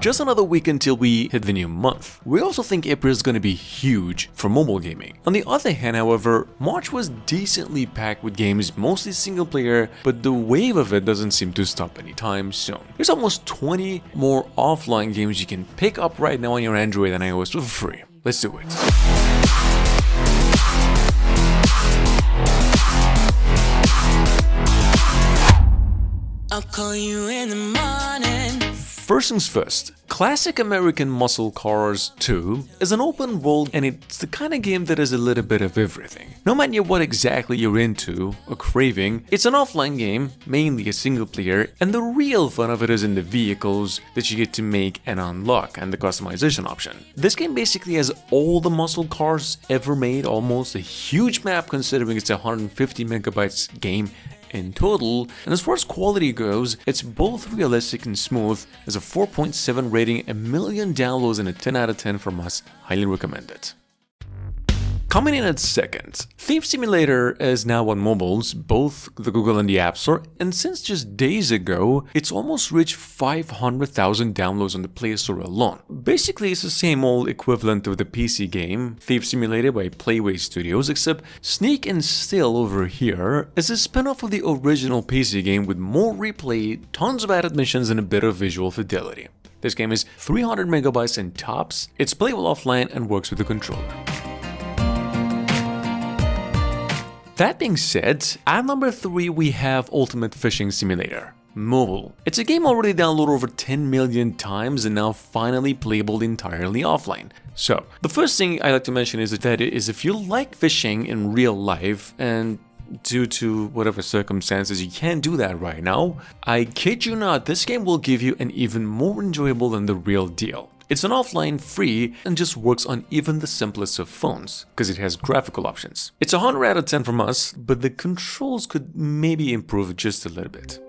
just another week until we hit the new month. We also think April is going to be huge for mobile gaming. On the other hand, however, March was decently packed with games, mostly single player, but the wave of it doesn't seem to stop anytime soon. There's almost 20 more offline games you can pick up right now on your Android and iOS for free. Let's do it. I'll call you in the morning. First things first, Classic American Muscle Cars 2 is an open world, and it's the kind of game that is a little bit of everything. No matter what exactly you're into or craving, it's an offline game, mainly a single player, and the real fun of it is in the vehicles that you get to make and unlock and the customization option. This game basically has all the muscle cars ever made, almost a huge map considering it's a 150 megabytes game in total, and as far as quality goes, it's both realistic and smooth. As a 4.7 rating, a million downloads, and a 10 out of 10 from us. Highly recommend it. Coming in at second, Thief Simulator is now on mobiles, both the Google and the App Store, and since just days ago, it's almost reached 500,000 downloads on the Play Store alone. Basically, it's the same old equivalent of the PC game, Thief Simulator by Playway Studios, except Sneak and Steal over here is a spin-off of the original PC game with more replay, tons of added missions, and a bit of visual fidelity. This game is 300 megabytes in tops, it's playable offline and works with the controller. That being said, at number 3 we have Ultimate Fishing Simulator Mobile. It's a game already downloaded over 10 million times and now finally playable entirely offline. So, the first thing I like to mention is that if you like fishing in real life and due to whatever circumstances you can't do that right now, I kid you not, this game will give you an even more enjoyable than the real deal. It's an offline free and just works on even the simplest of phones, because it has graphical options. It's a 100 out of 10 from us, but the controls could maybe improve just a little bit.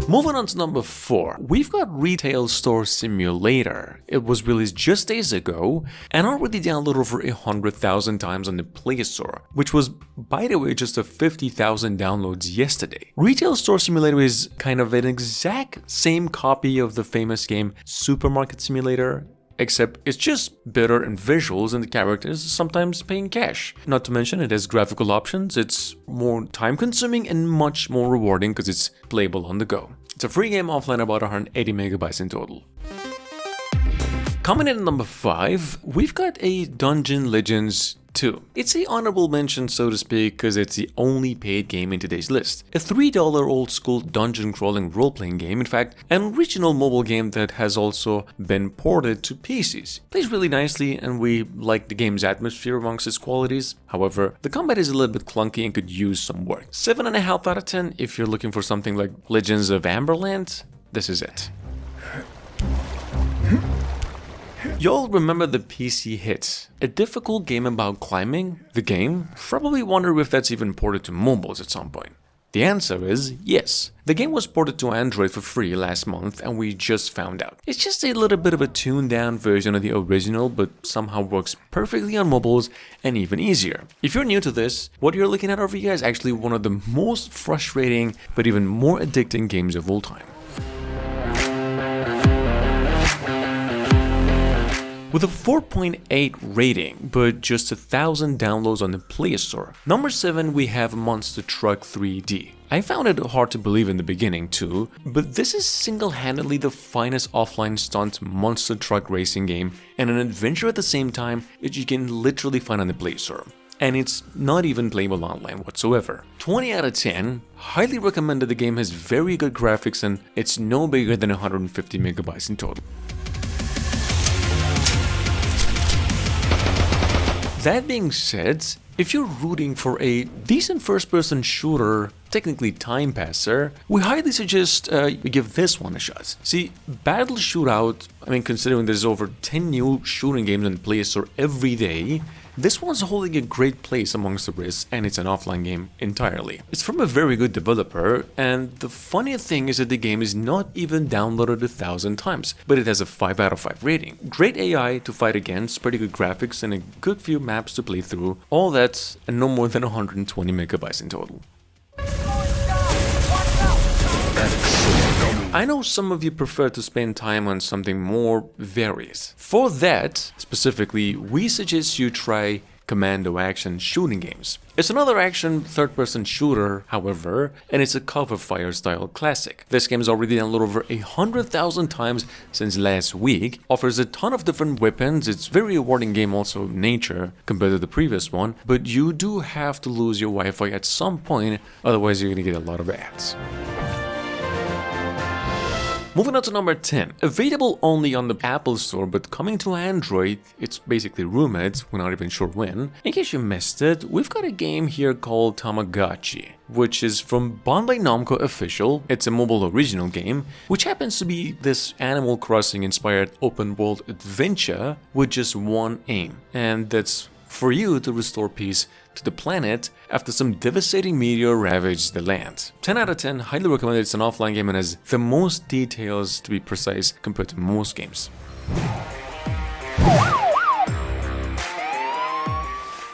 Moving on to number 4, we've got Retail Store Simulator. It was released just days ago and already downloaded over 100,000 times on the Play Store, which was, by the way, just a 50,000 downloads yesterday. Retail Store Simulator is kind of an exact same copy of the famous game Supermarket Simulator, except it's just better in visuals and the characters sometimes paying cash. Not to mention it has graphical options, it's more time consuming and much more rewarding because it's playable on the go. It's a free game offline, about 180 megabytes in total. Coming in at number 5, we've got a Dungeon Legends 2. It's the honorable mention, so to speak, because it's the only paid game in today's list. A $3 old school dungeon crawling role-playing game, in fact, an original mobile game that has also been ported to PCs. Plays really nicely and we like the game's atmosphere amongst its qualities. However, the combat is a little bit clunky and could use some work. 7.5 out of 10 if you're looking for something like Legends of Amberland, this is it. Y'all remember the PC hit, a difficult game about climbing? The game? Probably wonder if that's even ported to mobiles at some point. The answer is yes. The game was ported to Android for free last month and we just found out. It's just a little bit of a tuned down version of the original, but somehow works perfectly on mobiles and even easier. If you're new to this, what you're looking at over here is actually one of the most frustrating but even more addicting games of all time. With a 4.8 rating, but just 1,000 downloads on the Play Store. Number 7, we have Monster Truck 3D. I found it hard to believe in the beginning too, but this is single-handedly the finest offline stunt monster truck racing game and an adventure at the same time that you can literally find on the Play Store. And it's not even playable online whatsoever. 20 out of 10, highly recommended. The game has very good graphics and it's no bigger than 150 megabytes in total. That being said, if you're rooting for a decent first-person shooter, technically time passer, we highly suggest you give this one a shot. See, Battle Shootout, considering there's over 10 new shooting games on the Play Store every day, this one's holding a great place amongst the rest, and it's an offline game entirely. It's from a very good developer, and the funny thing is that the game is not even downloaded 1,000 times, but it has a 5 out of 5 rating. Great AI to fight against, pretty good graphics, and a good few maps to play through. All that, and no more than 120 megabytes in total. I know some of you prefer to spend time on something more various. For that, specifically, we suggest you try commando action shooting games. It's another action third-person shooter, however, and it's a cover fire style classic. This game is already downloaded over 100,000 times since last week, offers a ton of different weapons, it's a very rewarding game also in nature compared to the previous one, but you do have to lose your Wi-Fi at some point, otherwise you're gonna get a lot of ads. Moving on to number 10, available only on the Apple Store but coming to Android, it's basically rumored, we're not even sure when. In case you missed it, we've got a game here called Tamagotchi, which is from Bandai Namco Official. It's a mobile original game, which happens to be this Animal Crossing inspired open world adventure with just one aim, and that's for you to restore peace to the planet after some devastating meteor ravaged the land. 10 out of 10, highly recommended. It's an offline game and has the most details, to be precise, compared to most games.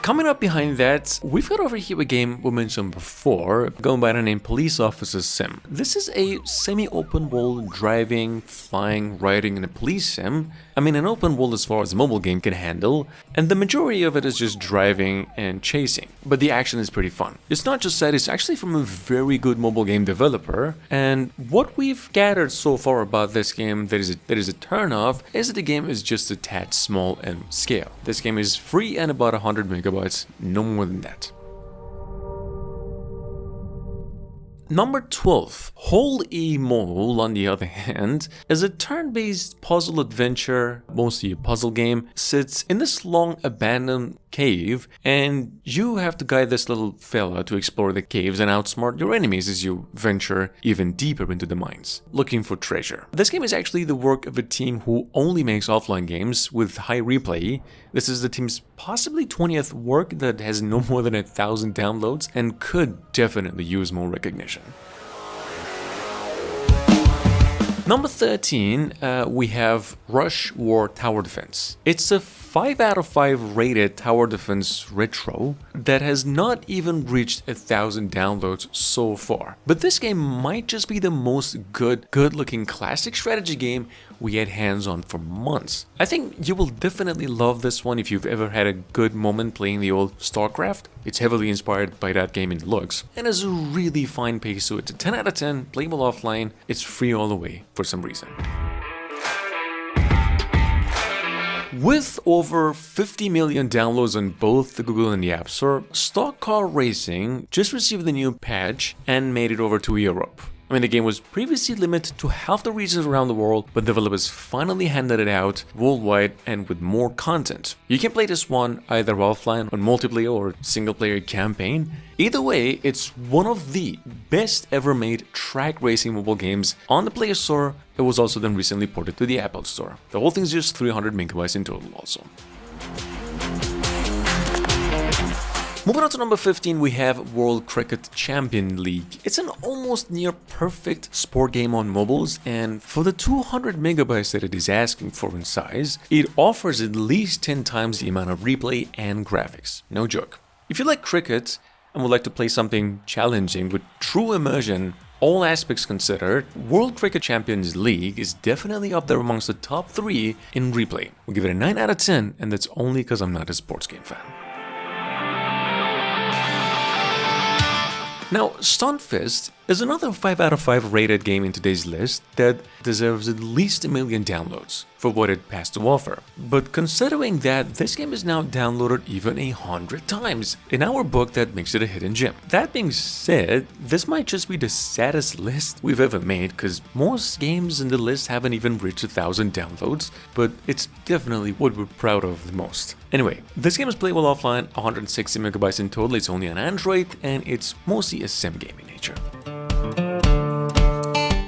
Coming up behind that, we've got over here a game we mentioned before, going by the name Police Officer Sim. This is a semi-open world driving, flying, riding in a police sim. I mean, an open world as far as a mobile game can handle, and the majority of it is just driving and chasing. But the action is pretty fun. It's not just that, it's actually from a very good mobile game developer, and what we've gathered so far about this game that is a turn-off is that the game is just a tad small in scale. This game is free and about 100 megabytes, no more than that. Number 12, Whole E Mobile, on the other hand, is a turn-based puzzle adventure, mostly a puzzle game, sits in this long abandoned cave, and you have to guide this little fella to explore the caves and outsmart your enemies as you venture even deeper into the mines, looking for treasure. This game is actually the work of a team who only makes offline games with high replay. This is the team's possibly 20th work that has no more than 1,000 downloads and could definitely use more recognition. Number 13, we have Rush War Tower Defense. It's a 5 out of 5 rated tower defense retro that has not even reached 1,000 downloads so far. But this game might just be the most good-looking classic strategy game we had hands on for months. I think you will definitely love this one if you've ever had a good moment playing the old StarCraft. It's heavily inspired by that game in the looks, and has a really fine pace to it. It's a 10 out of 10, playable offline, it's free all the way for some reason. With over 50 million downloads on both the Google and the App Store, Stock Car Racing just received a new patch and made it over to Europe. I mean, the game was previously limited to half the regions around the world, but developers finally handed it out worldwide and with more content. You can play this one either offline on multiplayer or single-player campaign. Either way, it's one of the best ever made track racing mobile games on the Play Store. It was also then recently ported to the Apple Store. The whole thing's just 300 megabytes in total also. Moving on to number 15, we have World Cricket Champion League. It's an almost near perfect sport game on mobiles, and for the 200 megabytes that it is asking for in size, it offers at least 10 times the amount of replay and graphics. No joke. If you like cricket and would like to play something challenging with true immersion, all aspects considered, World Cricket Champions League is definitely up there amongst the top 3 in replay. We'll give it a 9 out of 10, and that's only because I'm not a sports game fan. Now, Stunfist is another 5 out of 5 rated game in today's list that deserves at least 1 million downloads for what it has to offer. But considering that this game is now downloaded even 100 times, in our book that makes it a hidden gem. That being said, this might just be the saddest list we've ever made because most games in the list haven't even reached 1,000 downloads, but it's definitely what we're proud of the most. Anyway, this game is playable offline, 160 megabytes in total, it's only on Android, and it's mostly a sim game in nature.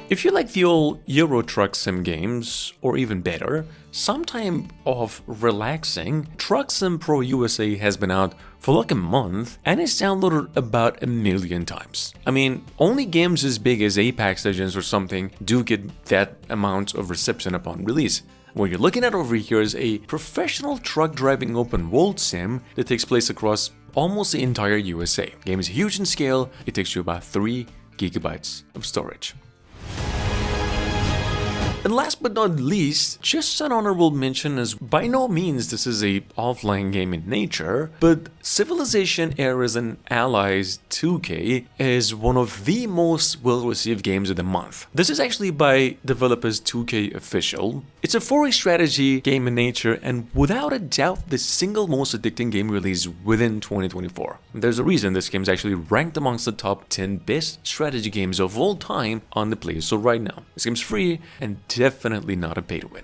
If you like the old Euro Truck Sim games, or even better, some time of relaxing, Truck Sim Pro USA has been out for like a month and is downloaded about 1 million times. I mean, only games as big as Apex Legends or something do get that amount of reception upon release. What you're looking at over here is a professional truck driving open world sim that takes place across almost the entire USA. The game is huge in scale, it takes you about 3 gigabytes of storage. And last but not least, just an honorable mention, as by no means this is a offline game in nature, but Civilization Heirs and Allies 2K is one of the most well-received games of the month. This is actually by developers 2K Official. It's a 4A strategy game in nature and without a doubt the single most addicting game released within 2024. There's a reason this game is actually ranked amongst the top 10 best strategy games of all time on the Play Store right now. This game's free and definitely not a pay to win.